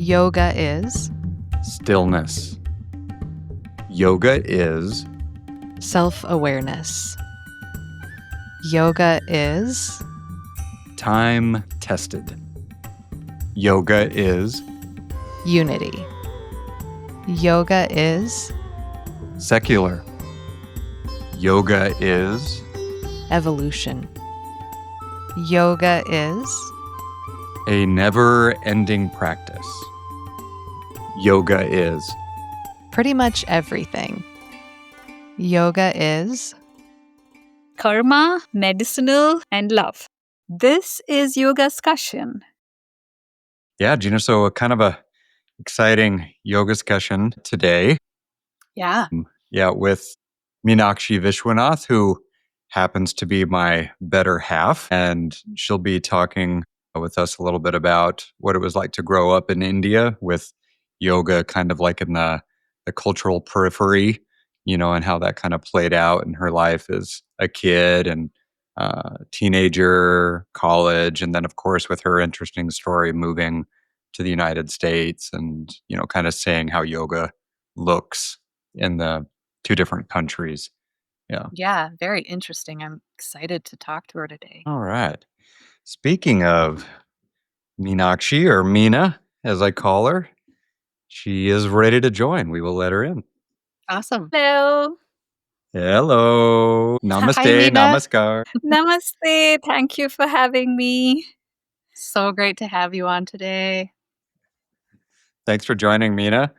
Yoga is stillness. Yoga is self-awareness. Yoga is time-tested. Yoga is unity. Yoga is secular. Yoga is evolution. Yoga is a never-ending practice. Yoga is pretty much everything. Yoga is karma, medicinal, and love. This is YogaScussion. Yeah, Gina, so a kind of a exciting YogaScussion today. Yeah. Yeah, with Meenakshi Vishwanath, who happens to be my better half, and she'll be talking with us a little bit about what it was like to grow up in India with yoga kind of like in the cultural periphery, and how that kind of played out in her life as a kid and teenager, college, and then of course with her interesting story moving to the United States and, kind of saying how yoga looks in the two different countries. Yeah. Yeah, very interesting. I'm excited to talk to her today. All right. Speaking of Meenakshi, or Meena, as I call her, she is ready to join. We will let her in. Awesome. Hello. Hello. Namaste. Meena. Namaskar. Namaste. Thank you for having me. So great to have you on today. Thanks for joining, Meena.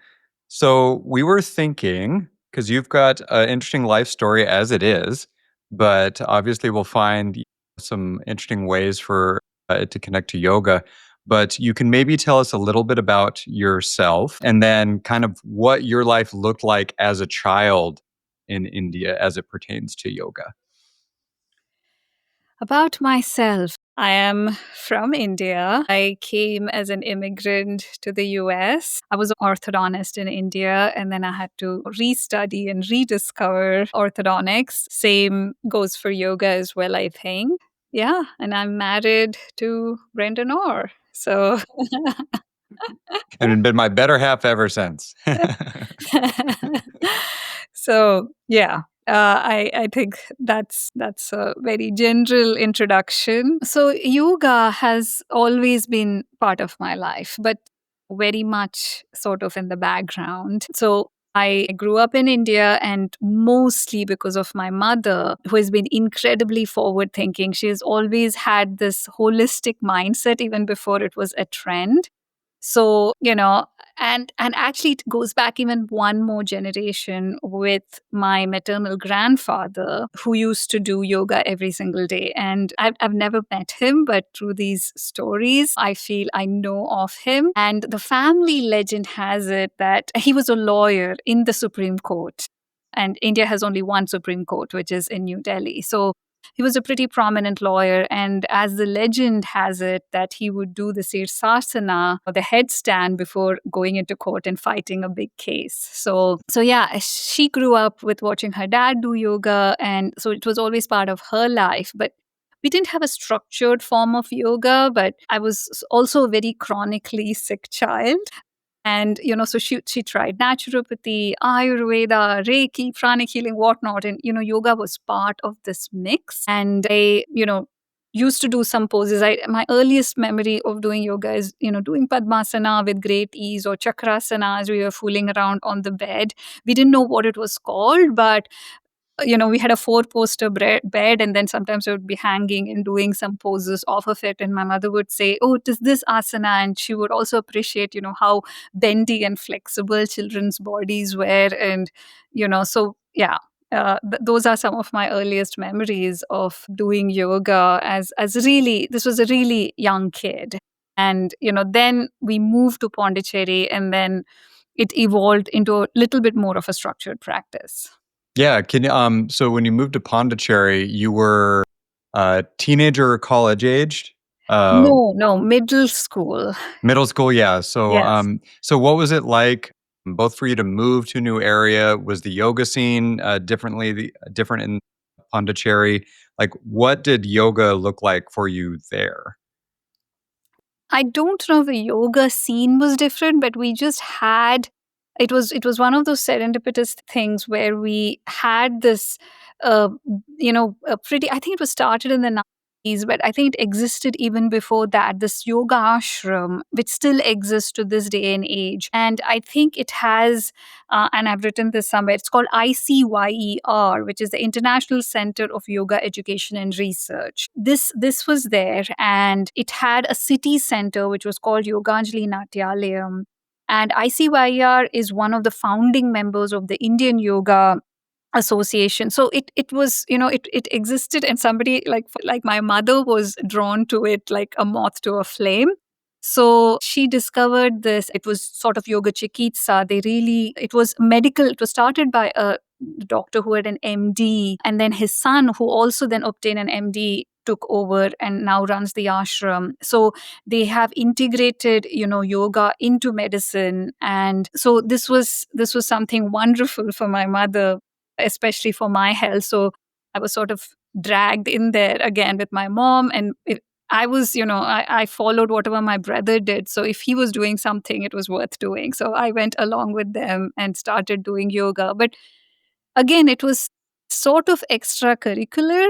So we were thinking, because you've got an interesting life story as it is, but obviously we'll find some interesting ways for it to connect to yoga. But you can maybe tell us a little bit about yourself and then kind of what your life looked like as a child in India as it pertains to yoga. About myself, I am from India. I came as an immigrant to the US. I was an orthodontist in India, and then I had to restudy and rediscover orthodontics. Same goes for yoga as well, I think. Yeah, and I'm married to Brendon Orr. So And been my better half ever since. so yeah, I think that's a very general introduction. So yoga has always been part of my life, but very much sort of in the background. So I grew up in India, and mostly because of my mother, who has been incredibly forward thinking. She has always had this holistic mindset even before it was a trend. So, and actually it goes back even one more generation with my maternal grandfather, who used to do yoga every single day. And I've never met him, but through these stories, I feel I know of him. And the family legend has it that he was a lawyer in the Supreme Court. And India has only one Supreme Court, which is in New Delhi. So he was a pretty prominent lawyer, and as the legend has it, that he would do the Sirsasana, or the headstand, before going into court and fighting a big case. So yeah, she grew up with watching her dad do yoga, and so it was always part of her life. But we didn't have a structured form of yoga, but I was also a very chronically sick child. And, so she tried naturopathy, Ayurveda, Reiki, pranic healing, whatnot. And, yoga was part of this mix. And I, used to do some poses. My earliest memory of doing yoga is, doing Padmasana with great ease, or Chakrasana as we were fooling around on the bed. We didn't know what it was called, but we had a 4-poster bed, and then sometimes I would be hanging and doing some poses off of it. And my mother would say, "Oh, it is this asana." And she would also appreciate, how bendy and flexible children's bodies were. And, so yeah. Those are some of my earliest memories of doing yoga as really, this was a really young kid. And, then we moved to Pondicherry, and then it evolved into a little bit more of a structured practice. Yeah. So when you moved to Pondicherry, you were teenager or college aged? No, middle school. Middle school, yeah. So Yes. so what was it like both for you to move to a new area? Was the yoga scene different in Pondicherry? Like, what did yoga look like for you there? I don't know if the yoga scene was different, but we just had it was one of those serendipitous things where we had this uh, a pretty, I think it was started in the 90s, but I think it existed even before that, this yoga ashram, which still exists to this day and age. And I think it has and I've written this somewhere, it's called ICYER, which is the International Center of Yoga Education and Research. This was there, and it had a city center which was called Yoganjali Natyalayam. And ICYER is one of the founding members of the Indian Yoga Association. So it was, it existed, and somebody like my mother was drawn to it like a moth to a flame. So she discovered this. It was sort of yoga chikitsa. It was medical. It was started by a doctor who had an MD, and then his son, who also then obtained an MD, took over and now runs the ashram. So they have integrated, yoga into medicine. And so this was something wonderful for my mother, especially for my health. So I was sort of dragged in there again with my mom, and I was, I followed whatever my brother did. So if he was doing something, it was worth doing. So I went along with them and started doing yoga. But again, it was sort of extracurricular.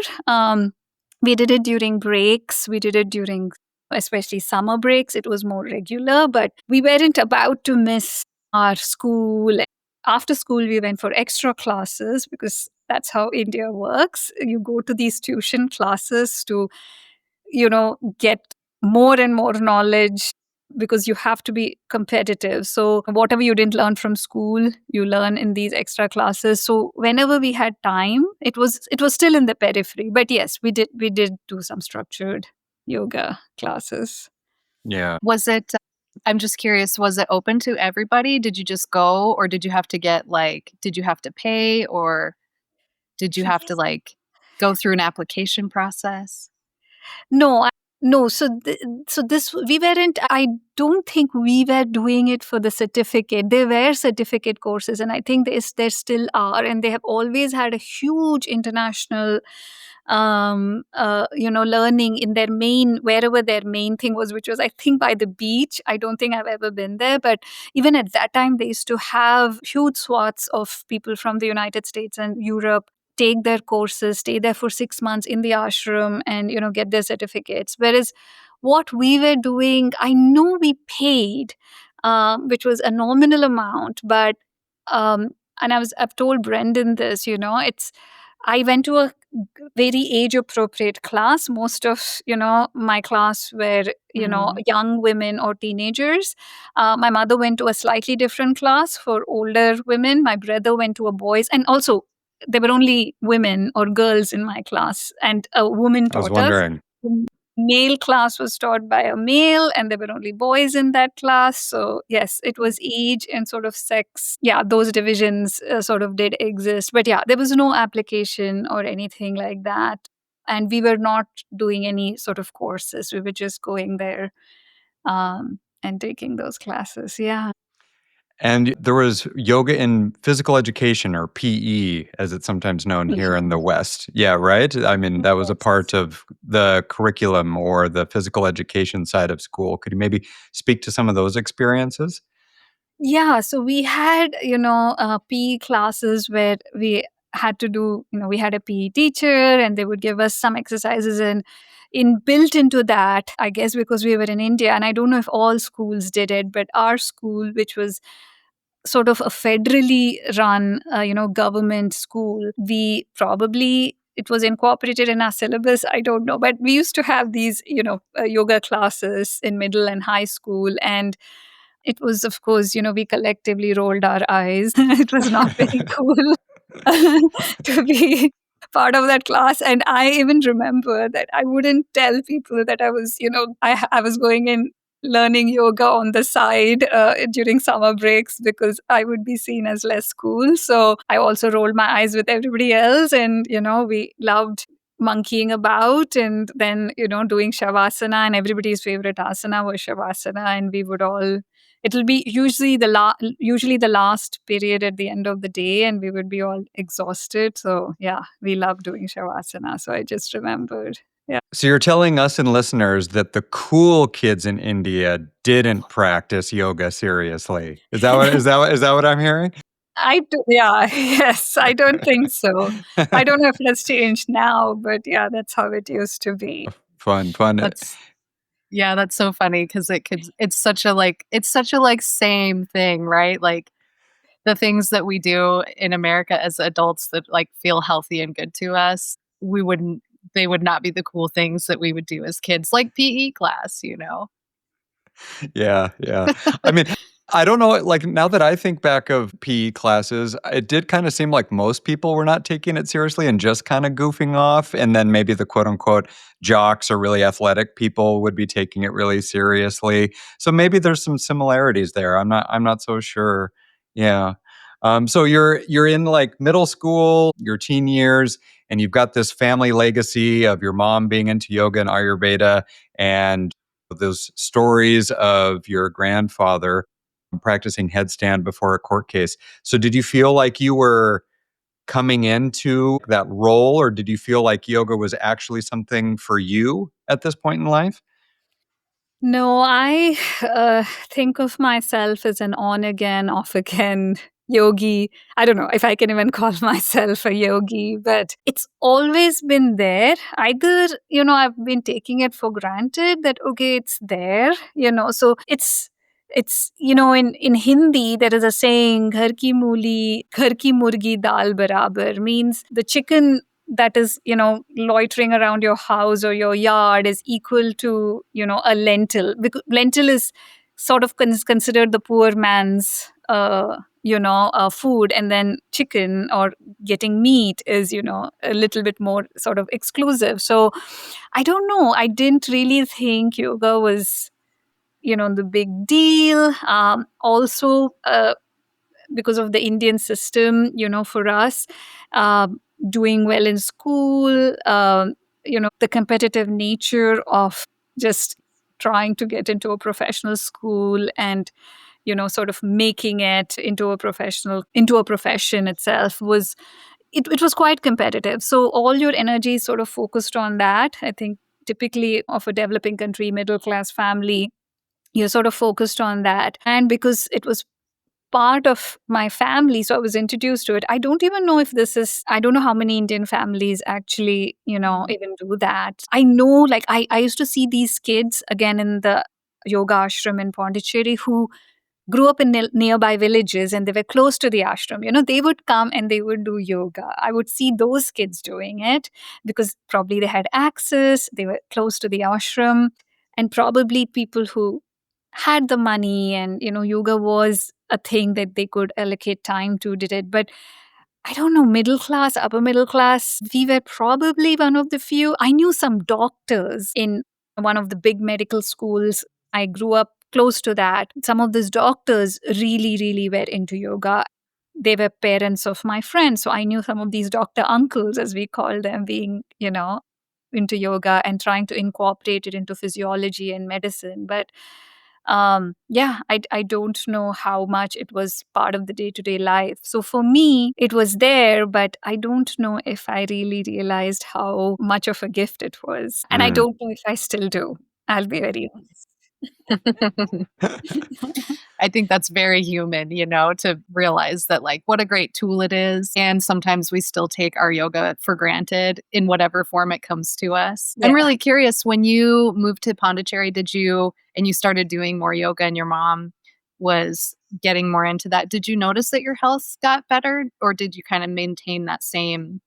We did it during breaks. We did it during, especially summer breaks. It was more regular, but we weren't about to miss our school. After school, we went for extra classes because that's how India works. You go to these tuition classes to, get more and more knowledge because you have to be competitive. So whatever you didn't learn from school, you learn in these extra classes. So whenever we had time, it was still in the periphery. But yes, we did do some structured yoga classes. Yeah. Was it I'm just curious, was it open to everybody? Did you just go, or did you have to did you have to pay, or did you have to go through an application process? No, no. So this we weren't. I don't think we were doing it for the certificate. There were certificate courses, and I think there still are, and they have always had a huge international, learning in their main, wherever their main thing was, which was, I think, by the beach. I don't think I've ever been there, but even at that time, they used to have huge swaths of people from the United States and Europe take their courses, stay there for 6 months in the ashram, and get their certificates. Whereas what we were doing, I know we paid, which was a nominal amount, but and I've told Brendon this. It's I went to a very age appropriate class. Most of my class were Mhm. young women or teenagers. My mother went to a slightly different class for older women. My brother went to a boys, and also there were only women or girls in my class, and a woman I was taught us. wondering. The male class was taught by a male, and there were only boys in that class. So yes, it was age and sort of sex. Yeah, those divisions sort of did exist, but yeah, there was no application or anything like that, and we were not doing any sort of courses. We were just going there and taking those classes. Yeah. And there was yoga in physical education, or PE, as it's sometimes known here in the West. Yeah, right? I mean, that was a part of the curriculum or the physical education side of school. Could you maybe speak to some of those experiences? Yeah, so we had, PE classes where we had to do, we had a PE teacher, and they would give us some exercises, and in built into that, I guess because we were in India, and I don't know if all schools did it, but our school, which was sort of a federally run, government school, we probably it was incorporated in our syllabus. I don't know, but we used to have these, yoga classes in middle and high school, and it was, of course, we collectively rolled our eyes. It was not very cool to be part of that class. And I even remember that I wouldn't tell people that I was, I was going in learning yoga on the side during summer breaks because I would be seen as less cool. So I also rolled my eyes with everybody else. And, we loved monkeying about, and then doing shavasana, and everybody's favorite asana was shavasana, and we would all it'll be usually the last period at the end of the day, and we would be all exhausted. So yeah, we love doing shavasana. So I just remembered. Yeah. So you're telling us and listeners that the cool kids in India didn't practice yoga seriously. Is that what I'm hearing? Yeah, yes, I don't think so. I don't know if it has changed now, but yeah, that's how it used to be. Fun, fun. That's yeah, that's so funny because it's such a like same thing, right? Like the things that we do in America as adults that like feel healthy and good to us, we wouldn't they would not be the cool things that we would do as kids, like PE class, you know? Yeah, yeah. I mean, I don't know, like, now that I think back of PE classes, it did kinda seem like most people were not taking it seriously and just kinda goofing off, and then maybe the quote unquote "jocks" or really athletic people would be taking it really seriously. So maybe there's some similarities there. I'm not so sure. Yeah. So you're in, like, middle school, your teen years, and you've got this family legacy of your mom being into yoga and Ayurveda, and those stories of your grandfather practicing headstand before a court case. So, did you feel like you were coming into that role, or did you feel like yoga was actually something for you at this point in life? No, I think of myself as an on again, off again yogi. I don't know if I can even call myself a yogi, but it's always been there. Either, I've been taking it for granted that, okay, it's there, so in Hindi, there is a saying, Ghar ki mooli, ghar ki murgi dal barabar, means the chicken that is loitering around your house or your yard is equal to a lentil, because lentil is sort of considered the poor man's food, and then chicken or getting meat is a little bit more sort of exclusive. So I don't know, I didn't really think yoga was the big deal. Also, because of the Indian system, for us, uh, doing well in school, the competitive nature of just trying to get into a professional school and sort of making it into a profession itself was it was quite competitive. So all your energy is sort of focused on that. I think typically of a developing country, middle class family, you're sort of focused on that. And because it was part of my family, so I was introduced to it. I don't even know if this is, I don't know how many Indian families actually, even do that. I know, like, I used to see these kids again in the yoga ashram in Pondicherry who grew up in nearby villages and they were close to the ashram. They would come and they would do yoga. I would see those kids doing it because probably they had access, they were close to the ashram, and probably people who had the money and yoga was a thing that they could allocate time to did it. But I don't know, middle class, upper middle class, we were probably one of the few. I knew some doctors in one of the big medical schools. I grew up close to that. Some of these doctors really, really were into yoga. They were parents of my friends. So I knew some of these doctor uncles, as we call them, being, into yoga and trying to incorporate it into physiology and medicine. But yeah, I don't know how much it was part of the day-to-day life. So for me it was there, but I don't know if I really realized how much of a gift it was, and I Mm. don't know if I still do. I'll be very honest. I think that's very human, to realize that, like, what a great tool it is. And sometimes we still take our yoga for granted in whatever form it comes to us. Yeah. I'm really curious, when you moved to Pondicherry, and you started doing more yoga and your mom was getting more into that, did you notice that your health got better or did you kind of maintain that same?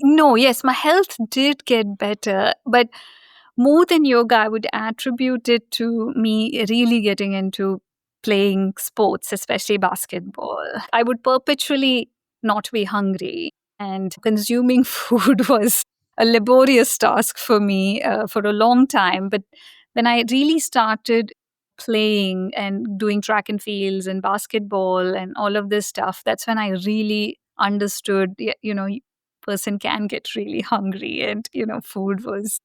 No, yes, my health did get better, but more than yoga, I would attribute it to me really getting into playing sports, especially basketball. I would perpetually not be hungry, and consuming food was a laborious task for me for a long time. But when I really started playing and doing track and fields and basketball and all of this stuff, that's when I really understood, person can get really hungry, and food was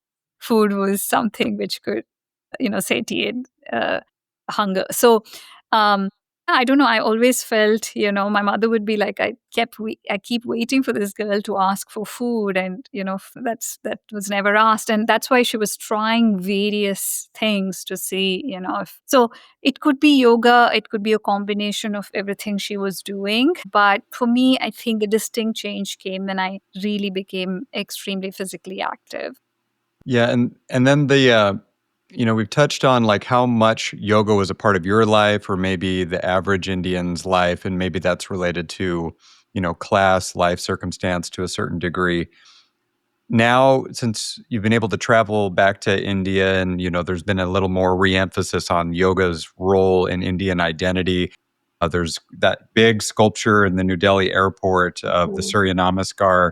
something which could satiate hunger. So um I don't know. I always felt, my mother would be like, I keep waiting for this girl to ask for food, and that was never asked, and that's why she was trying various things to see, if so. It could be yoga, it could be a combination of everything she was doing, but for me, I think a distinct change came when I really became extremely physically active. Yeah, and then we've touched on like how much yoga was a part of your life or maybe the average Indian's life, and maybe that's related to, class, life circumstance to a certain degree. Now, since you've been able to travel back to India and, there's been a little more re-emphasis on yoga's role in Indian identity. There's that big sculpture in the New Delhi airport of the Cool. Surya Namaskar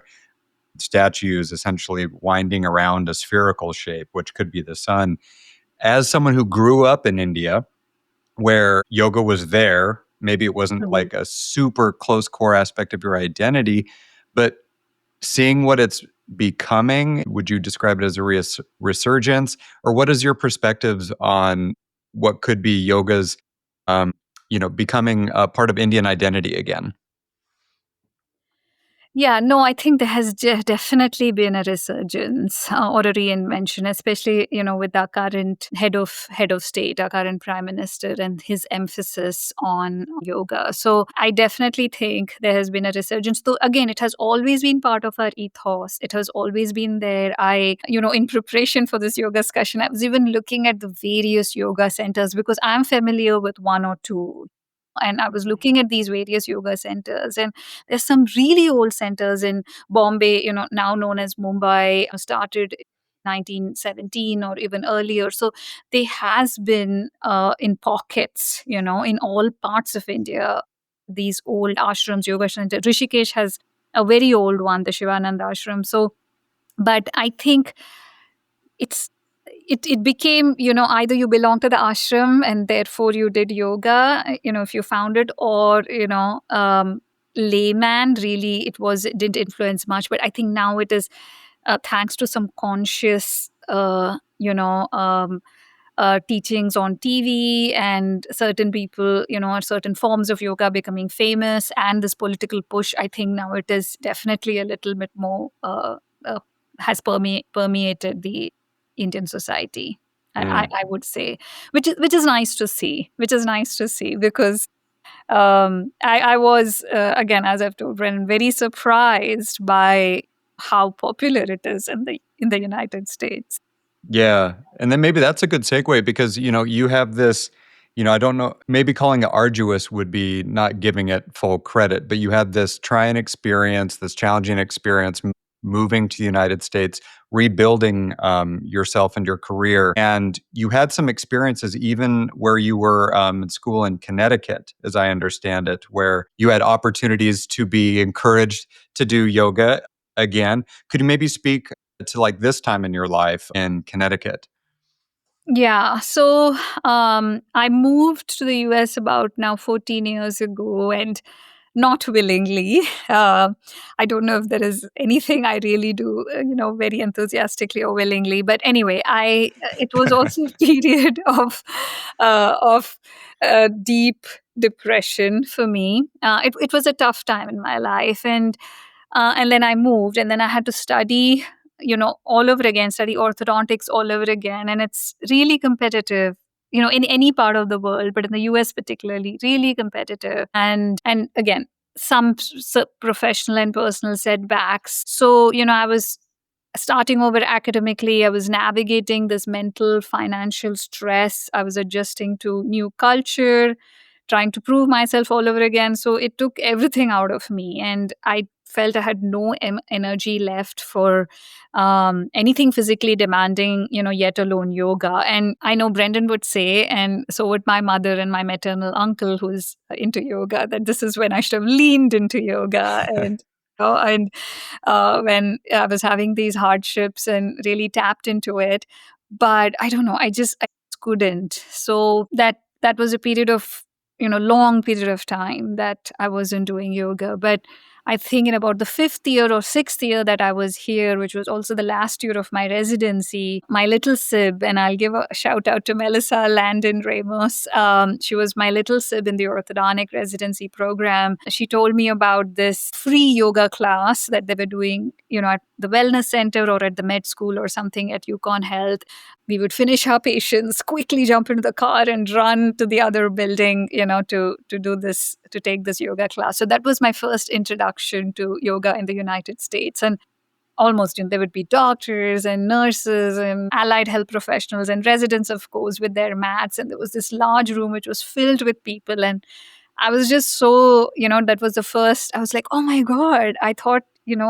statues essentially winding around a spherical shape, which could be the sun. As someone who grew up in India, where yoga was there, maybe it wasn't Right. like a super close core aspect of your identity, but seeing what it's becoming, would you describe it as a resurgence? Or what is your perspectives on what could be yoga's, becoming a part of Indian identity again? Yeah, no, I think there has definitely been a resurgence or a reinvention, especially with our current head of state, our current prime minister, and his emphasis on yoga. So I definitely think there has been a resurgence. Though again, it has always been part of our ethos. It has always been there. In preparation for this yoga discussion, I was even looking at the various yoga centers because I'm familiar with one or two. And I was looking at these various yoga centers, and there's some really old centers in Bombay, now known as Mumbai, started 1917 or even earlier. So there has been in pockets, in all parts of India, these old ashrams, yoga center. Rishikesh has a very old one, the Shivananda ashram. So, but I think it became, either you belong to the ashram and therefore you did yoga, if you found it, or layman, really it didn't influence much. But I think now it is, thanks to some conscious teachings on TV and certain people, or certain forms of yoga becoming famous, and this political push, I think now it is definitely a little bit more uh, has permeated the Indian society. Mm. I would say, which is nice to see. Which is nice to see because I was again, as I've told Brennan, very surprised by how popular it is in the United States. Yeah. And then maybe that's a good segue because, you have this, I don't know, maybe calling it arduous would be not giving it full credit, but you had this trying experience, this challenging experience moving to the United States, rebuilding yourself and your career. And you had some experiences even where you were in school in Connecticut, as I understand it, where you had opportunities to be encouraged to do yoga again. Could you maybe speak to like this time in your life in Connecticut? Yeah. So I moved to the US about now 14 years ago, and not willingly. I don't know if there is anything I really do, very enthusiastically or willingly. But anyway, it was also a period of deep depression for me. It was a tough time in my life, and then I moved, and then I had to study, all over again, study orthodontics all over again. And it's really competitive, in any part of the world, but in the US particularly, really competitive. And again, some professional and personal setbacks. So, I was starting over academically. I was navigating this mental, financial stress. I was adjusting to new culture, trying to prove myself all over again. So it took everything out of me. And I felt I had no energy left for anything physically demanding, yet alone yoga. And I know Brendan would say, and so would my mother and my maternal uncle who's into yoga, that this is when I should have leaned into yoga. And when I was having these hardships and really tapped into it. But I don't know, I just couldn't. So that was a period of, long period of time that I wasn't doing yoga. But I think in about the 5th year or 6th year that I was here, which was also the last year of my residency, my little sib, and I'll give a shout out to Melissa Landon Ramos. She was my little sib in the orthodontic residency program. She told me about this free yoga class that they were doing, at the wellness center or at the med school or something at Yukon Health. We would finish our patients, quickly jump into the car and run to the other building, to do this, to take this yoga class. So that was my first introduction to yoga in the United States. And almost, there would be doctors and nurses and allied health professionals and residents, of course, with their mats. And there was this large room which was filled with people. And I was just so, that was the first, I was like, oh my God, I thought,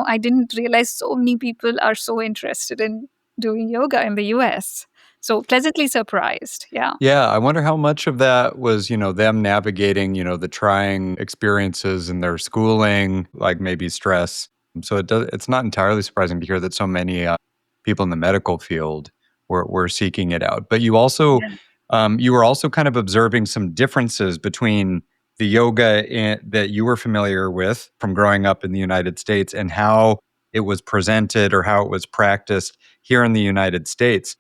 I didn't realize so many people are so interested in doing yoga in the US. So pleasantly surprised. Yeah. Yeah, I wonder how much of that was, them navigating, the trying experiences in their schooling, like maybe stress. So it's not entirely surprising to hear that so many people in the medical field were seeking it out. But you also, you were also kind of observing some differences between the yoga that you were familiar with from growing up in the United States and how it was presented or how it was practiced here in the United States.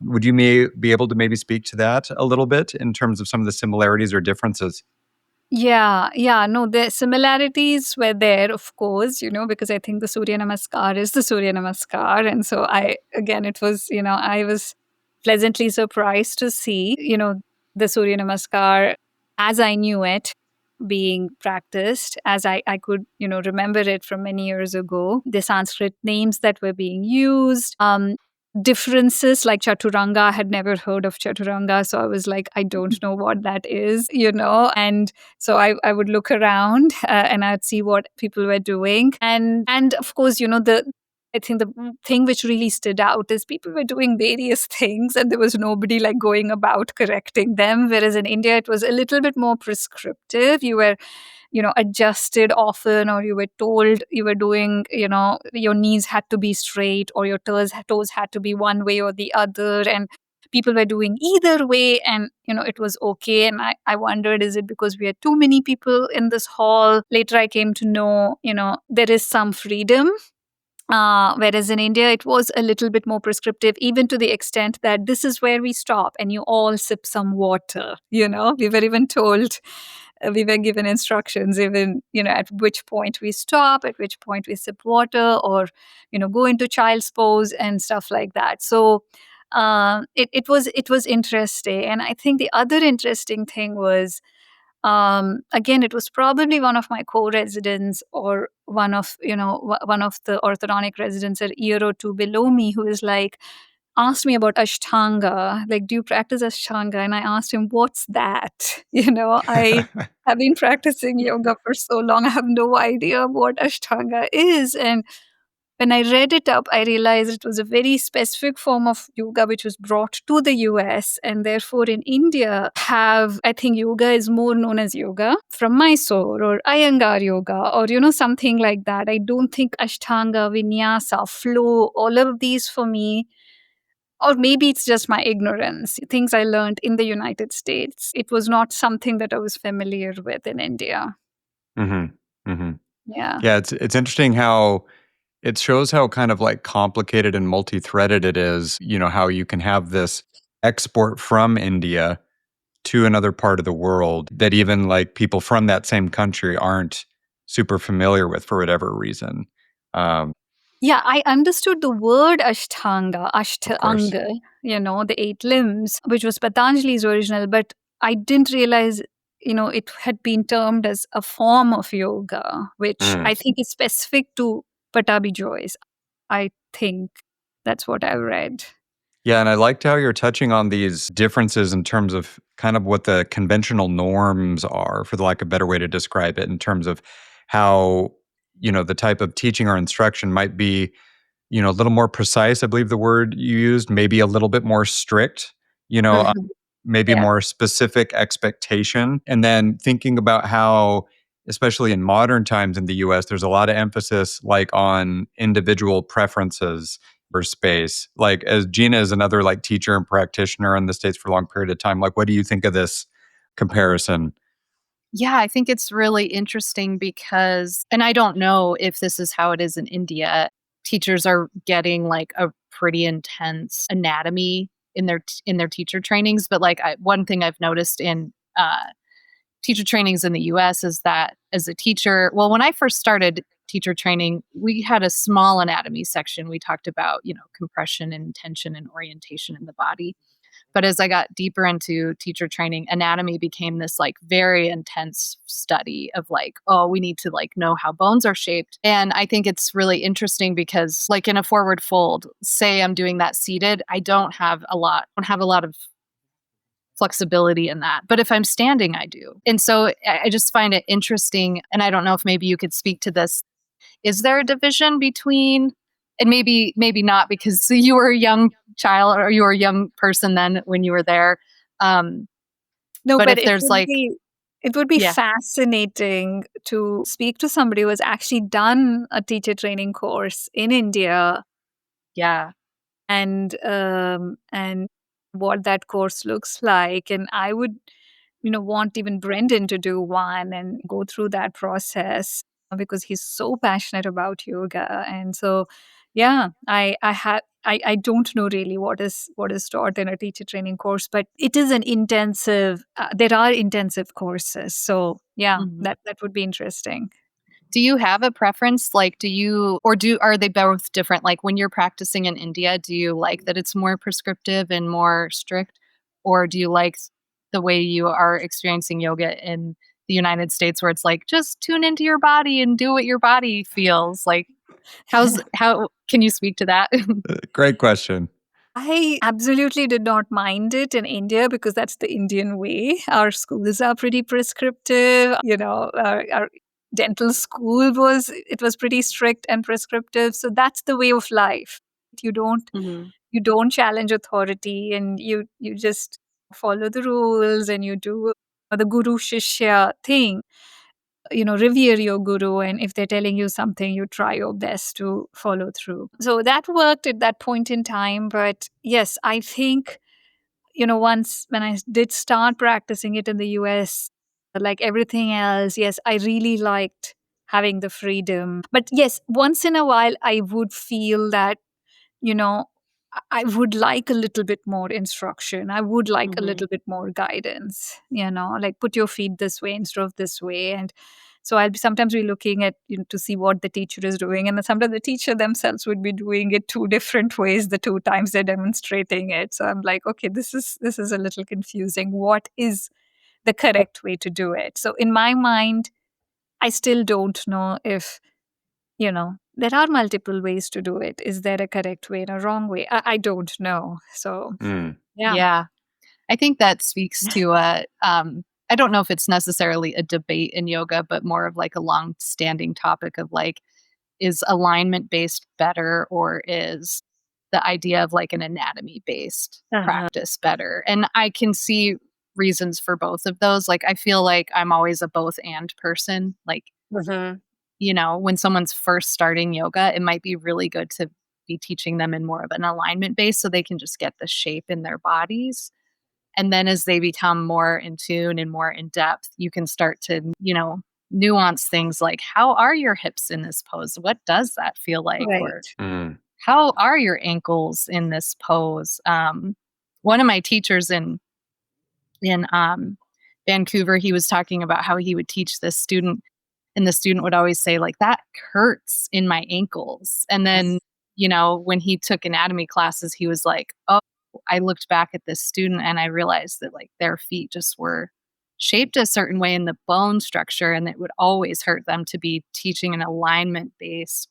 Would you be able to maybe speak to that a little bit in terms of some of the similarities or differences? Yeah. No, the similarities were there, of course, because I think the Surya Namaskar is the Surya Namaskar. And so it was, I was pleasantly surprised to see, the Surya Namaskar as I knew it being practiced, as I could, remember it from many years ago, the Sanskrit names that were being used. Differences like Chaturanga, I had never heard of Chaturanga. So I was like, I don't know what that is, and so I would look around and I'd see what people were doing. And of course, I think the thing which really stood out is people were doing various things and there was nobody like going about correcting them. Whereas in India, it was a little bit more prescriptive. You were adjusted often, or you were told you were doing, your knees had to be straight or your toes had to be one way or the other. And people were doing either way and, it was okay. And I wondered, is it because we had too many people in this hall? Later, I came to know, there is some freedom. Whereas in India, it was a little bit more prescriptive, even to the extent that this is where we stop and you all sip some water. We were even told, we were given instructions, even, at which point we stop, at which point we sip water or, go into child's pose and stuff like that. So it was interesting. And I think the other interesting thing was, again, it was probably one of my co-residents or one of the orthodontic residents a year or two below me who is like, asked me about Ashtanga, like, do you practice Ashtanga? And I asked him, what's that? I have been practicing yoga for so long, I have no idea what Ashtanga is. And when I read it up, I realized it was a very specific form of yoga which was brought to the US. And therefore, in India, I think yoga is more known as yoga from Mysore or Iyengar yoga or, something like that. I don't think Ashtanga, Vinyasa, flow, all of these for me, or maybe it's just my ignorance, things I learned in the United States. It was not something that I was familiar with in India. Mm-hmm. Mm-hmm. Yeah. Yeah, it's interesting how it shows how kind of like complicated and multi-threaded it is, how you can have this export from India to another part of the world that even like people from that same country aren't super familiar with for whatever reason. Um, Yeah, I understood the word Ashtanga, of course. Ashtanga, the 8 limbs, which was Patanjali's original, but I didn't realize, it had been termed as a form of yoga, which Mm. I think is specific to Patabi Joyce. I think that's what I read. Yeah, and I liked how you're touching on these differences in terms of kind of what the conventional norms are, for the lack of a better way to describe it, in terms of how, the type of teaching or instruction might be, a little more precise, I believe the word you used, maybe a little bit more strict, you know, Mhm. maybe Yeah. more specific expectation. And then thinking about how, especially in modern times in the US, there's a lot of emphasis like on individual preferences for space. Like, as Gina is another like teacher and practitioner in the States for a long period of time, like, what do you think of this comparison? Yeah, I think it's really interesting because, and I don't know if this is how it is in India, teachers are getting like a pretty intense anatomy in their teacher trainings. But like one thing I've noticed in teacher trainings in the US is that as a teacher, well, when I first started teacher training, we had a small anatomy section. We talked about, compression and tension and orientation in the body. But as I got deeper into teacher training, anatomy became this like very intense study of like, oh, we need to like know how bones are shaped. And I think it's really interesting because like in a forward fold, say I'm doing that seated, I don't have a lot of flexibility in that. But if I'm standing, I do. And so I just find it interesting. And I don't know if maybe you could speak to this. Is there a division between, and maybe not because you were a young child or you were a young person then when you were there. Um, No, but but if there's like, it would be yeah, fascinating to speak to somebody who has actually done a teacher training course in India yeah, and what that course looks like. And I would, want even Brendan to do one and go through that process because he's so passionate about yoga. And so, yeah, I don't know really what is taught in a teacher training course, but it is an intensive. There are intensive courses, so yeah, mhm. that would be interesting. Do you have a preference? Like, are they both different? Like when you're practicing in India, do you like that it's more prescriptive and more strict? Or do you like the way you are experiencing yoga in the United States where it's like, just tune into your body and do what your body feels? Like, how can you speak to that? Great question. I absolutely did not mind it in India because that's the Indian way. Our schools are pretty prescriptive. Our dental school was pretty strict and prescriptive. So that's the way of life. You don't Mhm. you don't challenge authority, and you just follow the rules, and you do the guru shishya thing. Revere your guru, and if they're telling you something, you try your best to follow through. So that worked at that point in time. But yes, I think, once when I did start practicing it in the US, like everything else, yes, I really liked having the freedom. But yes, once in a while, I would feel that, you know, I would like a little bit more instruction. I would like a Mhm. little bit more guidance, like put your feet this way instead of this way. And so I'll sometimes be looking at, to see what the teacher is doing. And then sometimes the teacher themselves would be doing it two different ways the two times they're demonstrating it. So I'm like, okay, this is a little confusing. What is the correct way to do it? So in my mind, I still don't know if there are multiple ways to do it. Is there a correct way and a wrong way? I don't know. So, Mm. yeah. Yeah. I think that speaks to I don't know if it's necessarily a debate in yoga, but more of like a long standing topic of like, is alignment based better or is the idea of like an anatomy based Uh-huh. practice better? And I can see reasons for both of those. Like I feel like I'm always a both and person. Like, Mhm. when someone's first starting yoga, it might be really good to be teaching them in more of an alignment base so they can just get the shape in their bodies. And then as they become more in tune and more in depth, you can start to, nuance things like how are your hips in this pose? What does that feel like? Or Right. Mm. how are your ankles in this pose? One of my teachers in Vancouver, he was talking about how he would teach this student, and the student would always say, like, that hurts in my ankles. And then, when he took anatomy classes, he was like, oh, I looked back at this student and I realized that like their feet just were shaped a certain way in the bone structure, and it would always hurt them to be teaching an alignment based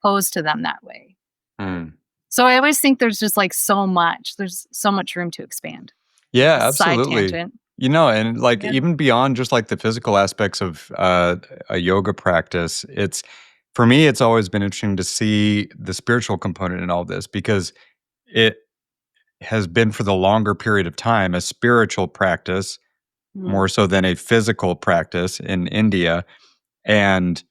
pose to them that way. Mm. So I always think there's so much room to expand. Yeah, Side absolutely. tangent. And like Yeah. even beyond just like the physical aspects of a yoga practice, it's for me, it's always been interesting to see the spiritual component in all this because it has been for the longer period of time a spiritual practice Mhm. more so than a physical practice in India. And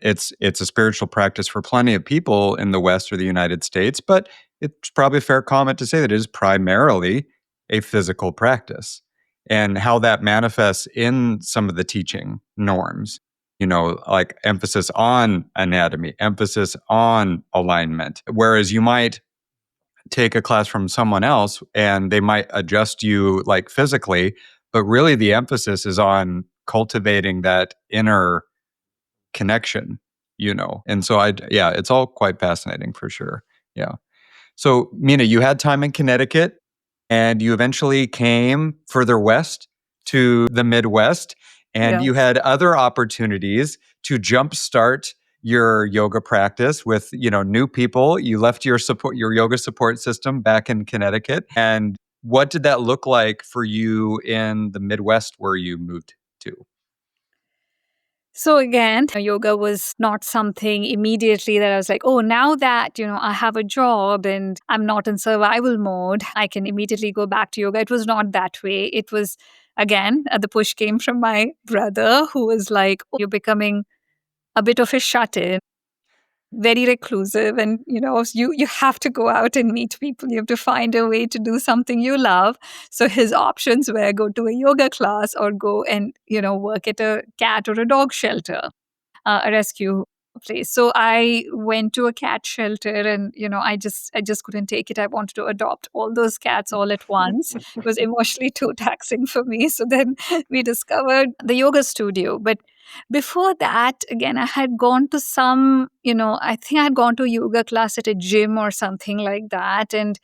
it's a spiritual practice for plenty of people in the West or the United States, but it's probably a fair comment to say that it is primarily a physical practice. and how that manifests in some of the teaching norms. Like emphasis on anatomy, emphasis on alignment. Whereas you might take a class from someone else and they might adjust you like physically, but really the emphasis is on cultivating that inner connection. And so yeah, it's all quite fascinating for sure. Yeah. So, Meena, you had time in Connecticut and you eventually came further west to the Midwest, and you Yes. had other opportunities to jumpstart your yoga practice with, new people. You left your yoga support system back in Connecticut. And what did that look like for you in the Midwest where you moved to? So again, yoga was not something immediately that I was like, oh, now that, I have a job and I'm not in survival mode, I can immediately go back to yoga. It was not that way. It was, again, the push came from my brother who was like, oh, you're becoming a bit of a shut-in, very reclusive, and you have to go out and meet people. You have to find a way to do something you love. So his options were go to a yoga class or go and work at a cat or a dog shelter, a rescue place. So I went to a cat shelter, and I just couldn't take it. I wanted to adopt all those cats all at once. It was emotionally too taxing for me. So then we discovered the yoga studio. But before that, again, I had gone to I think I had gone to a yoga class at a gym or something like that. And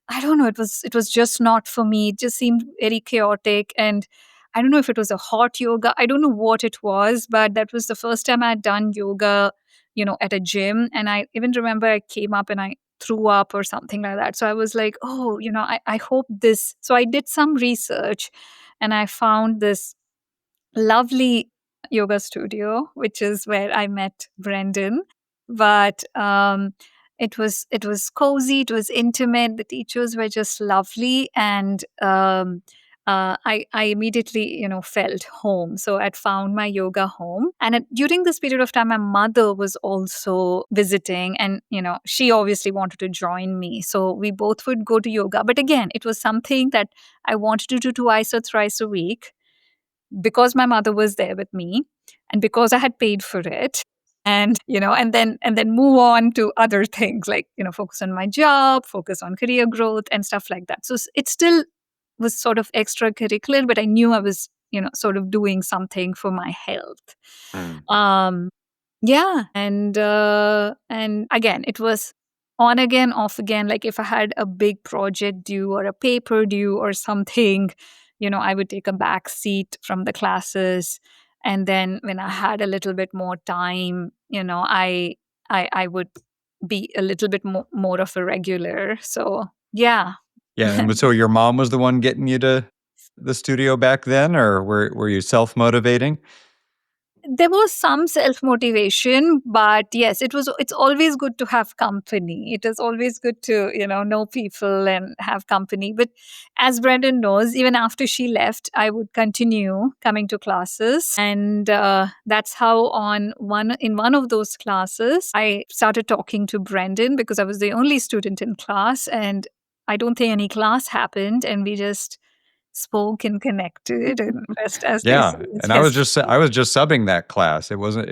I don't know, it was just not for me. It just seemed very chaotic, and I don't know if it was a hot yoga. I don't know what it was, but that was the first time I'd done yoga, at a gym. And I even remember I came up and I threw up or something like that. So I was like, oh, I hope this. So I did some research and I found this lovely yoga studio, which is where I met Brendon. But it was cozy, it was intimate. The teachers were just lovely, and I immediately felt home. So I'd found my yoga home, and during this period of time, my mother was also visiting, and she obviously wanted to join me. So we both would go to yoga, but again, it was something that I wanted to do twice or thrice a week because my mother was there with me and because I had paid for it. And and then move on to other things like focus on my job, focus on career growth and stuff like that. So it still was sort of extracurricular, but I knew I was sort of doing something for my health. Mm. um yeah, and again, it was on again, off again. Like if I had a big project due or a paper due or something, I would take a back seat from the classes. And then when I had a little bit more time, I would be a little bit more of a regular. So yeah. Yeah. And so your mom was the one getting you to the studio back then, or were you self-motivating? There was some self motivation, but yes, it's always good to have company. It is always good to know people and have company. But as Brendon knows, even after she left, I would continue coming to classes. And that's how in one of those classes I started talking to Brendon, because I was the only student in class, and I don't think any class happened, and we just spoke and connected, and rest, as they say, Yeah, is and I was history. just subbing that class. It wasn't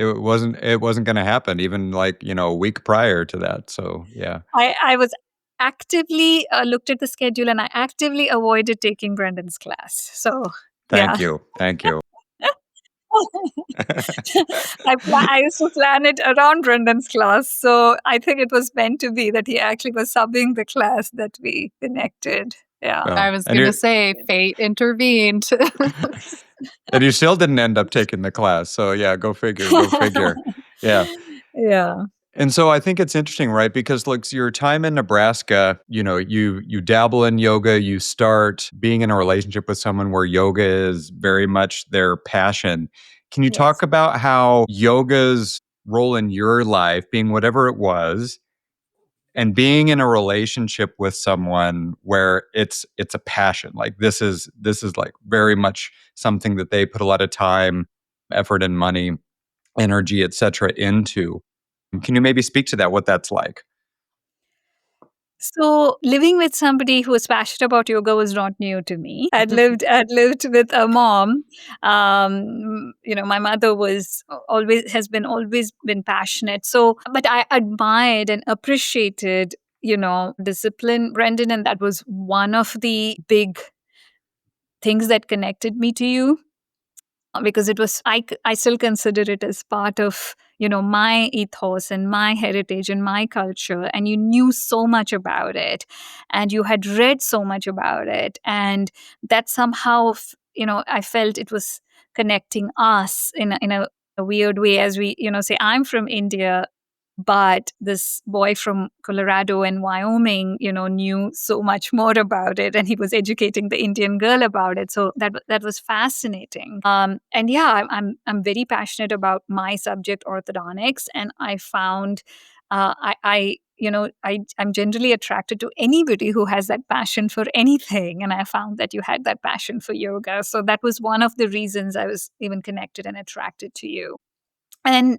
going to happen even like, a week prior to that. So, yeah. I was actively looked at the schedule, and I actively avoided taking Brandon's class. So yeah. Thank you. Thank you. I used to plan it around Brendan's class. So I think it was meant to be that he actually was subbing the class that we connected. Yeah. I Well, was gonna say fate intervened. and you still didn't end up taking the class. So, yeah, go figure, go figure. Yeah. Yeah. And so I think it's interesting, right? Because look, your time in Nebraska, you dabble in yoga, you start being in a relationship with someone where yoga is very much their passion. Can you Yes. talk about how yoga's role in your life, being whatever it was, and being in a relationship with someone where it's a passion? Like this is like very much something that they put a lot of time, effort and money, energy, etc. into. Can you maybe speak to that, what that's like? So living with somebody who was passionate about yoga was not new to me. I'd lived with a mom. My mother was always been passionate. So, but I admired and appreciated, discipline, Brendan, and that was one of the big things that connected me to you, because it was I still consider it as part of my ethos and my heritage and my culture, and you knew so much about it and you had read so much about it, and that somehow I felt it was connecting us in a weird way, as we say I'm from India, but this boy from Colorado and Wyoming, knew so much more about it, and he was educating the Indian girl about it. So that was fascinating. And yeah, I'm very passionate about my subject, orthodontics, and I found I'm generally attracted to anybody who has that passion for anything, and I found that you had that passion for yoga. So that was one of the reasons I was even connected and attracted to you. And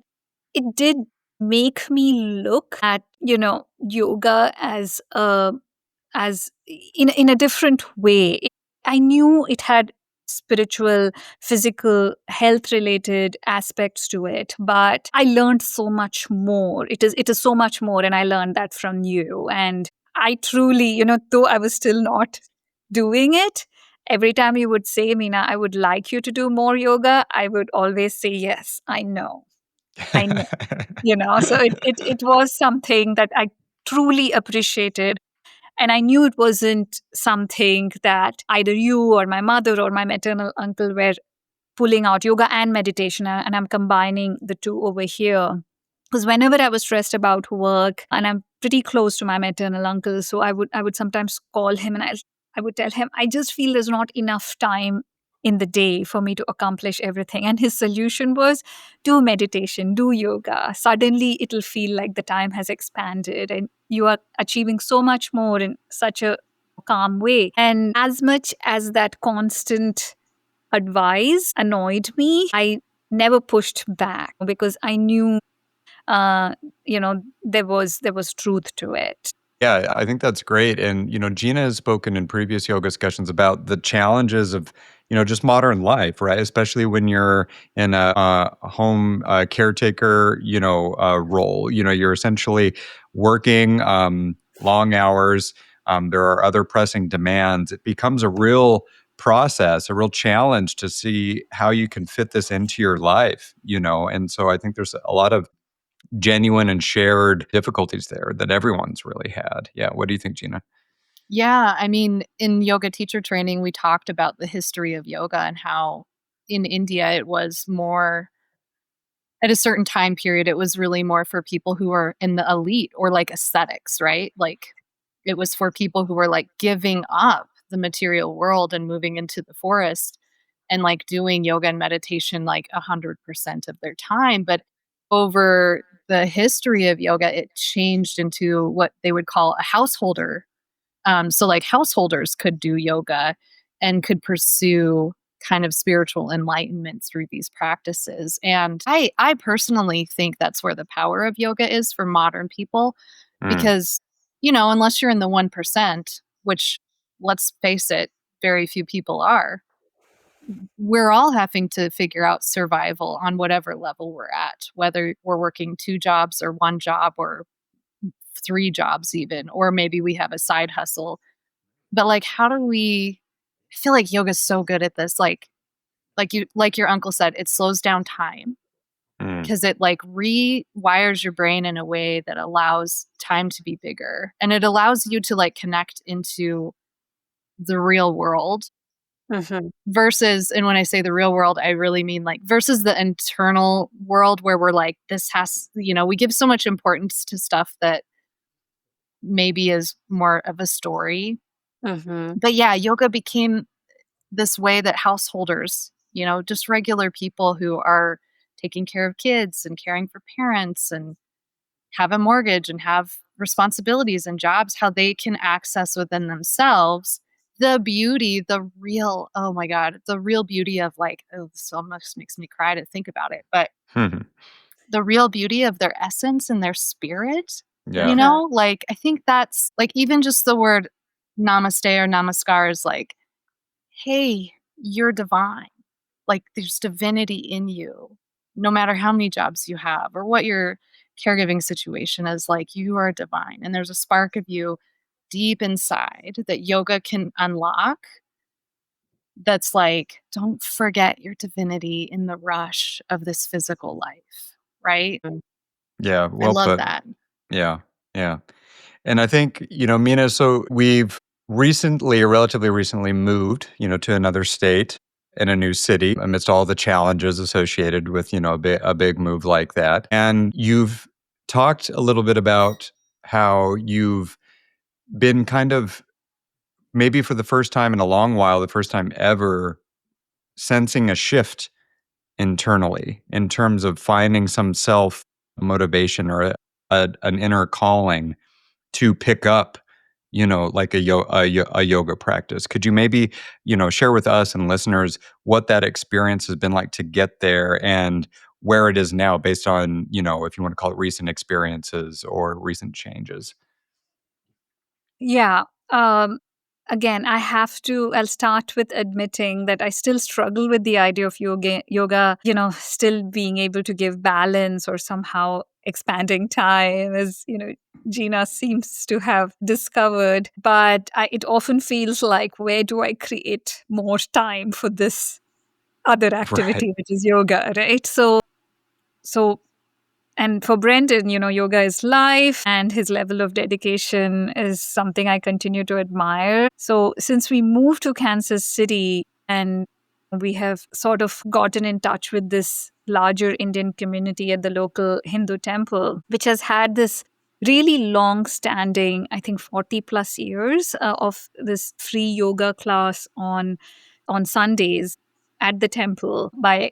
it did make me look at yoga as in a different way. I knew it had spiritual, physical, health related aspects to it, but I learned so much more. It is so much more, and I learned that from you. And I truly, though I was still not doing it, every time you would say, Meena, I would like you to do more yoga, I would always say, yes, I know. I know. So it was something that I truly appreciated. And I knew it wasn't something that either you or my mother or my maternal uncle were pulling out, yoga and meditation. And I'm combining the two over here. Because whenever I was stressed about work, and I'm pretty close to my maternal uncle, so I would sometimes call him and I would tell him, I just feel there's not enough time in the day for me to accomplish everything. And his solution was, do meditation, do yoga. Suddenly it'll feel like the time has expanded and you are achieving so much more in such a calm way. And as much as that constant advice annoyed me, I never pushed back because I knew there was truth to it. Yeah, I think that's great. And, Gina has spoken in previous yoga discussions about the challenges of, just modern life, right? Especially when you're in a home caretaker, role. You're essentially working long hours. There are other pressing demands. It becomes a real process, a real challenge to see how you can fit this into your life, And so I think there's a lot of genuine and shared difficulties there that everyone's really had. Yeah. What do you think, Gina? Yeah, I mean, in yoga teacher training, we talked about the history of yoga and how in India it was more at a certain time period, it was really more for people who are in the elite or like ascetics, right? Like it was for people who were like giving up the material world and moving into the forest and like doing yoga and meditation like 100% of their time. But over the history of yoga, it changed into what they would call a householder, so like householders could do yoga and could pursue kind of spiritual enlightenment through these practices. And I personally think that's where the power of yoga is for modern people Mm. because, unless you're in the 1%, which let's face it, very few people are, we're all having to figure out survival on whatever level we're at, whether we're working 2 jobs or 1 job or 3 jobs even, or maybe we have a side hustle, but, like, how do we I feel like yoga's so good at this, like your uncle said, it slows down time Mm. because it, like, rewires your brain in a way that allows time to be bigger, and it allows you to, like, connect into the real world Mhm. versus and when I say the real world, I really mean, like, versus the internal world where we're like, "This has" we give so much importance to stuff that maybe is more of a story. Mhm. But, yeah, yoga became this way that householders, just regular people who are taking care of kids and caring for parents and have a mortgage and have responsibilities and jobs, how they can access within themselves the beauty, oh my God, the real beauty of like, oh, this almost makes me cry to think about it, but Mhm. the real beauty of their essence and their spirit. Yeah. You know, like, I think that's like, even just the word namaste or namaskar is like, hey, you're divine. Like, there's divinity in you, no matter how many jobs you have or what your caregiving situation is. Like, you are divine, and there's a spark of you deep inside that yoga can unlock. That's like, don't forget your divinity in the rush of this physical life, right? Yeah, I well love put. that. Yeah, yeah. And I think, Mina, so we've recently, or relatively recently, moved, to another state in a new city amidst all the challenges associated with, a big move like that. And you've talked a little bit about how you've been kind of, maybe for the first time in a long while, the first time ever, sensing a shift internally in terms of finding some self motivation or an inner calling to pick up, like a yoga practice. Could you maybe, share with us and listeners what that experience has been like to get there and where it is now based on, if you want to call it recent experiences or recent changes? Yeah. Um, Again, I'll start with admitting that I still struggle with the idea of yoga, still being able to give balance or somehow expanding time, as, Gina seems to have discovered. But it often feels like, where do I create more time for this other Right. activity, which is yoga, right? So and for Brendon, yoga is life and his level of dedication is something I continue to admire. So since we moved to Kansas City and we have sort of gotten in touch with this larger Indian community at the local Hindu temple, which has had this really long standing, I think 40 plus years of this free yoga class on Sundays at the temple by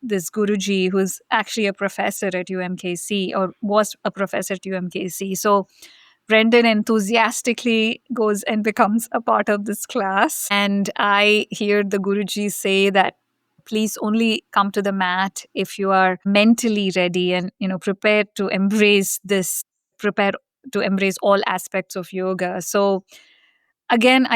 this Guruji who's actually a professor at UMKC or was a professor at UMKC. So Brendan enthusiastically goes and becomes a part of this class. And I hear the Guruji say that please only come to the mat if you are mentally ready and prepared to embrace this, prepared to embrace all aspects of yoga. So again,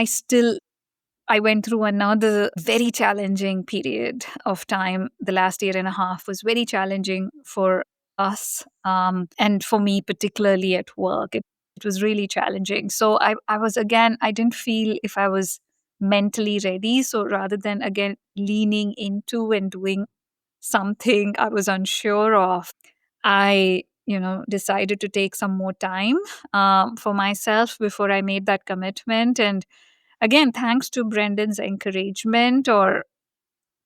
I went through another very challenging period of time. The last year and a half was very challenging for us, and for me, particularly at work. It was really challenging. So I didn't feel if I was mentally ready. So rather than again leaning into and doing something I was unsure of, I, decided to take some more time for myself before I made that commitment. And again, thanks to Brendan's encouragement, or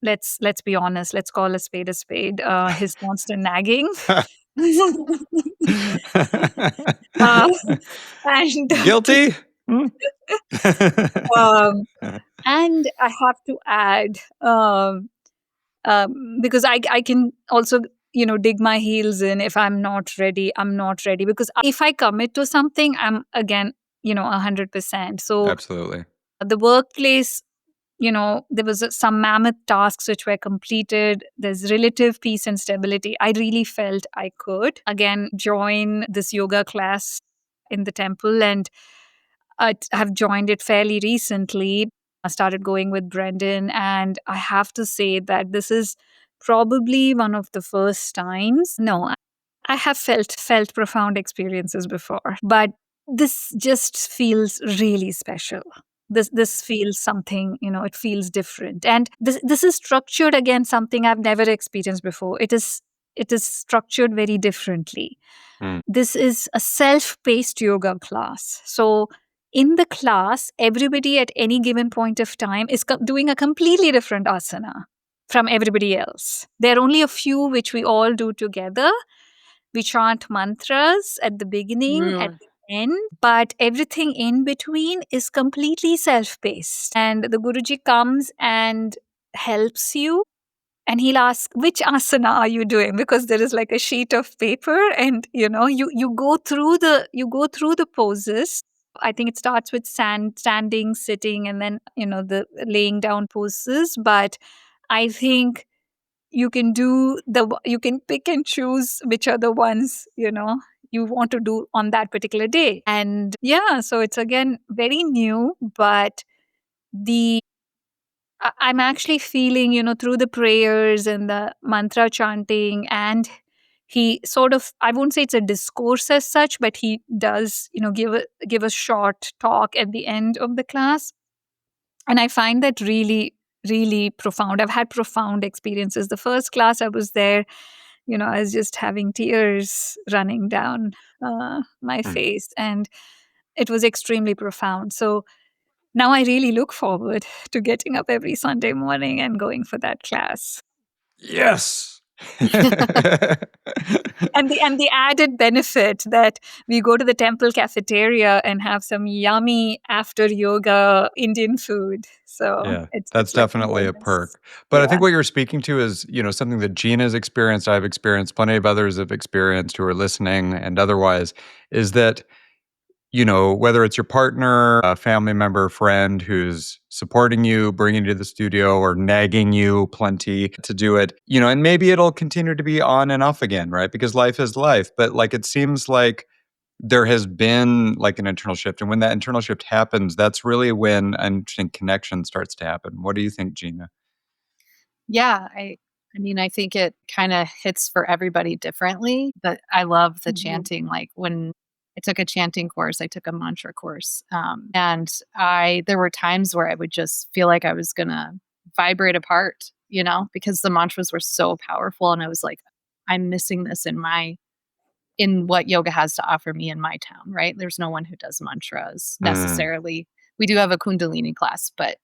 let's be honest, let's call a spade, his constant nagging. uh, and Guilty? Hmm? um, and I have to add, because I can also dig my heels in. If I'm not ready, I'm not ready, because if I commit to something, I'm again 100%. So Absolutely. the workplace, there was some mammoth tasks which were completed. There's relative peace and stability. I really felt I could again join this yoga class in the temple, and I have joined it fairly recently. I started going with Brendan, and I have to say that this is probably one of the first times. No, I have felt profound experiences before, but this just feels really special. This feels something, it feels different. And this is structured again something I've never experienced before. It is structured very differently. Mm. This is a self-paced yoga class. So in the class, everybody at any given point of time is doing a completely different asana from everybody else. There are only a few which we all do together. We chant mantras at the beginning, at Mm. the end, but everything in between is completely self paced. And the Guruji comes and helps you, and he'll ask, which asana are you doing? Because there is like a sheet of paper, and you go through the poses. I think it starts with standing, sitting, and then the laying down poses. But I think you can pick and choose which are the ones you want to do on that particular day. And yeah, so it's again very new, but the I'm actually feeling, through the prayers and the mantra chanting, and he sort of, I won't say it's a discourse as such, but he does, give a short talk at the end of the class. And I find that really, really profound. I've had profound experiences. The first class I was there, I was just having tears running down my Mm. face, and it was extremely profound. So now I really look forward to getting up every Sunday morning and going for that class. Yes. And the added benefit that we go to the temple cafeteria and have some yummy after yoga Indian food. So Yeah, it's that's like a definitely a bonus. perk. But I think Yeah. what you're speaking to is, something that Gina's experienced, I've experienced, plenty of others have experienced who are listening and otherwise, is that, whether it's your partner, a family member, friend who's supporting you, bringing you to the studio or nagging you plenty to do it, and maybe it'll continue to be on and off again, right? Because life is life. But like, it seems like there has been like an internal shift. And when that internal shift happens, that's really when an interesting connection starts to happen. What do you think, Gina? Yeah, I mean, I think it kinda hits for everybody differently, but I love the Mhm. chanting, like, when I took a chanting course, I took a mantra course, and I there were times where I would just feel like I was gonna vibrate apart, because the mantras were so powerful, and I was like, "I'm missing this in what yoga has to offer me in my town," right? There's no one who does mantras Mm, necessarily. We do have a Kundalini class, but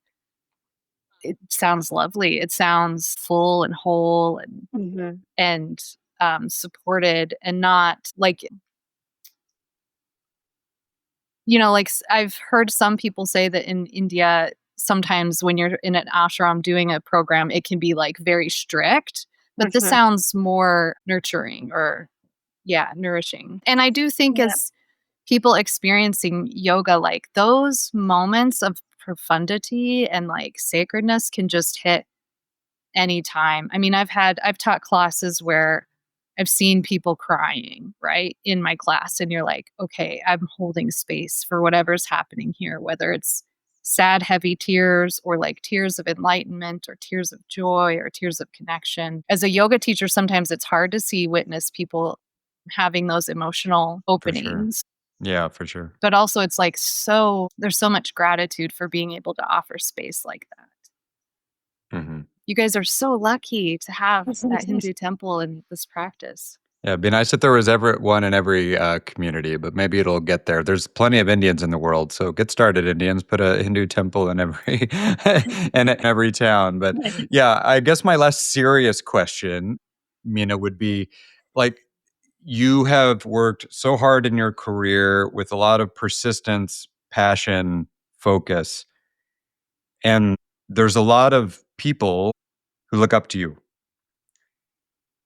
it sounds lovely. It sounds full and whole and supported and not like, I've heard some people say that in India, sometimes when you're in an ashram doing a program, it can be like very strict, but this Mhm. sounds more nurturing or, yeah, nourishing. And I do think Yeah. as people experiencing yoga, like those moments of profundity and like sacredness can just hit anytime. I mean, I've taught classes where I've seen people crying, right, in my class, and you're like, "Okay, I'm holding space for whatever's happening here," whether it's sad, heavy tears or like tears of enlightenment or tears of joy or tears of connection. As a yoga teacher, sometimes it's hard to witness people having those emotional for sure. openings, Yeah, for sure. but also it's like there's so much gratitude for being able to offer space like that. Hmm. You guys are so lucky to have that Hindu temple and this practice. Yeah, it'd be nice if there was ever one in every community, but maybe it'll get there. There's plenty of Indians in the world, so get started, Indians. Put a Hindu temple in every in every town. But yeah, I guess my less serious question, Mina, would be like, you have worked so hard in your career with a lot of persistence, passion, focus, and there's a lot of people who look up to you.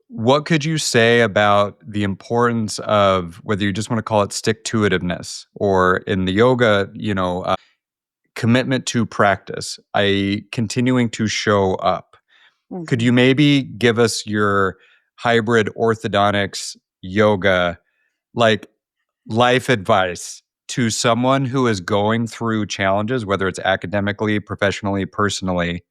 What could you say about the importance of whether you just want to call it stick to itiveness or in the yoga, commitment to practice, continuing to show up? Could you maybe give us your hybrid orthodontics yoga, like life advice to someone who is going through challenges, whether it's academically, professionally, personally,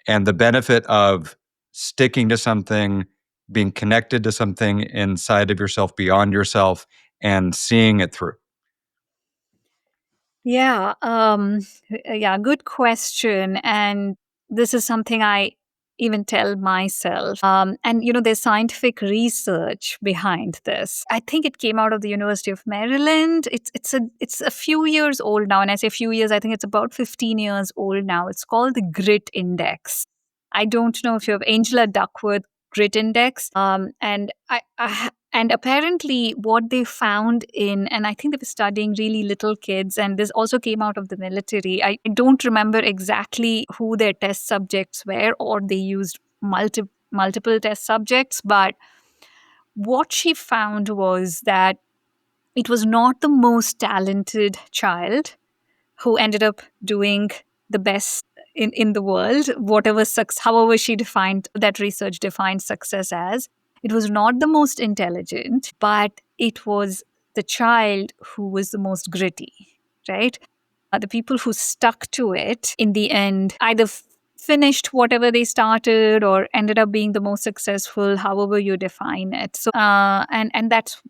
and the benefit of sticking to something, being connected to something inside of yourself, beyond yourself, and seeing it through? Yeah, yeah, good question. And this is something I even tell myself. And there's scientific research behind this. I think it came out of the University of Maryland. It's a few years old now, and I say few years. I think it's about 15 years old now. It's called the Grit Index. I don't know if you have Angela Duckworth Grit Index. And apparently, what they found and I think they were studying really little kids, and this also came out of the military. I don't remember exactly who their test subjects were, or they used multiple test subjects. But what she found was that it was not the most talented child who ended up doing the best in the world, however she defined that research defined success as. It was not the most intelligent, but it was the child who was the most gritty, right? The people who stuck to it in the end either finished whatever they started or ended up being the most successful, however you define it. So and that's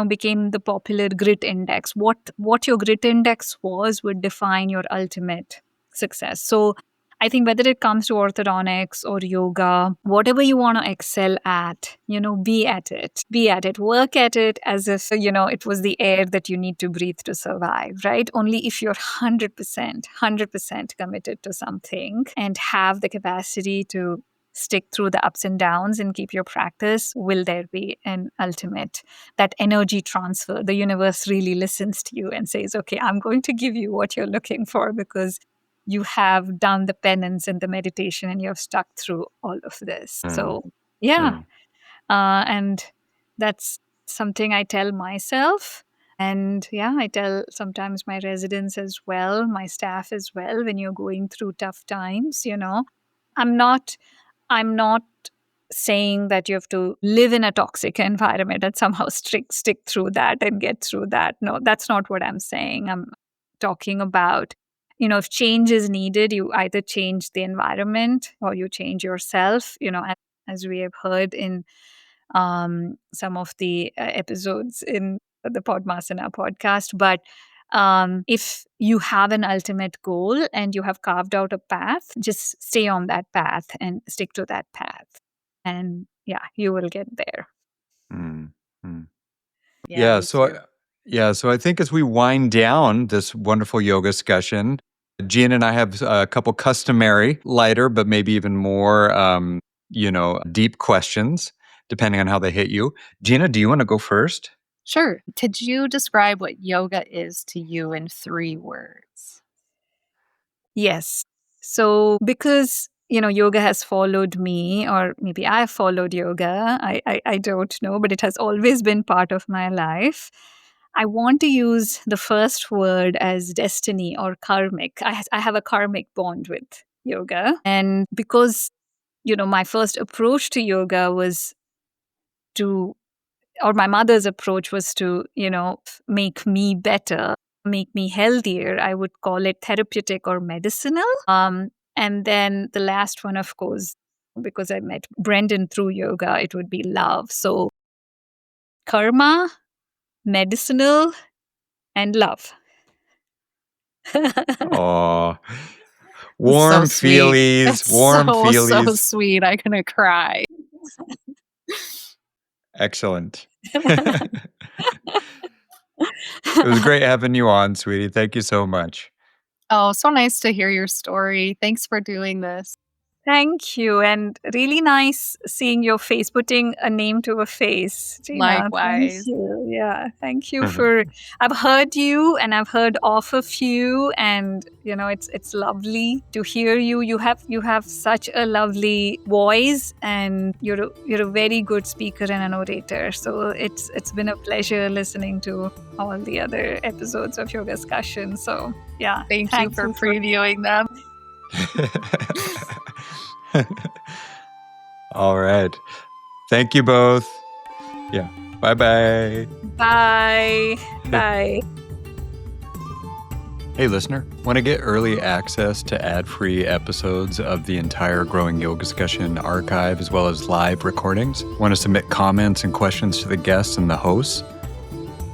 became the popular grit index. What your grit index was would define your ultimate success. So I think whether it comes to orthodontics or yoga, whatever you want to excel at, be at it. Be at it. Work at it as if, it was the air that you need to breathe to survive, right? Only if you're 100% committed to something and have the capacity to stick through the ups and downs and keep your practice, will there be an ultimate, that energy transfer. The universe really listens to you and says, okay, I'm going to give you what you're looking for because you have done the penance and the meditation and you have stuck through all of this. So, yeah. And that's something I tell myself. And yeah, I tell sometimes my residents as well, my staff as well, when you're going through tough times, I'm not saying that you have to live in a toxic environment and somehow stick through that and get through that. No, that's not what I'm saying. I'm talking about, if change is needed, you either change the environment or you change yourself, as we have heard in some of the episodes in the Podmasana podcast. But if you have an ultimate goal and you have carved out a path, just stay on that path and stick to that path. And yeah, you will get there. Yeah. So I think as we wind down this wonderful yoga discussion, Gina and I have a couple customary, lighter, but maybe even more, deep questions, depending on how they hit you. Gina, do you want to go first? Sure. Could you describe what yoga is to you in 3 words? Yes. So because yoga has followed me, or maybe I have followed yoga. I don't know, but it has always been part of my life. I want to use the first word as destiny or karmic. I have a karmic bond with yoga. And because, my first approach to yoga was my mother's approach was to, make me better, make me healthier. I would call it therapeutic or medicinal. And then the last one, of course, because I met Brendon through yoga, it would be love. So karma, medicinal, and love. Oh, warm So sweet. feelies, That's warm so feelies. sweet. I'm gonna cry. Excellent. It was great having you on, sweetie. Thank you so much. Oh, so nice to hear your story. Thanks for doing this. Thank you. And really nice seeing your face, putting a name to a face. Gina, Likewise. thank you. Yeah, thank you for, I've heard you and I've heard off of you, and it's lovely to hear you. You have such a lovely voice, and you're a very good speaker and an orator. So it's been a pleasure listening to all the other episodes of YogaScussion. So yeah. Thank you for previewing them. All right. Thank you both. Yeah. Bye-bye. Bye. Bye. Hey, listener. Want to get early access to ad-free episodes of the entire Growing YogaScussion archive, as well as live recordings? Want to submit comments and questions to the guests and the hosts?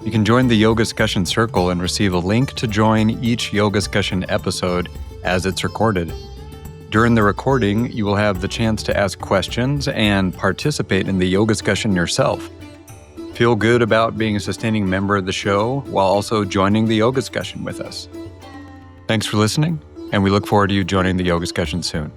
You can join the YogaScussion Circle and receive a link to join each YogaScussion episode as it's recorded. During the recording, you will have the chance to ask questions and participate in the YogaScussion yourself. Feel good about being a sustaining member of the show while also joining the YogaScussion with us. Thanks for listening, and we look forward to you joining the YogaScussion soon.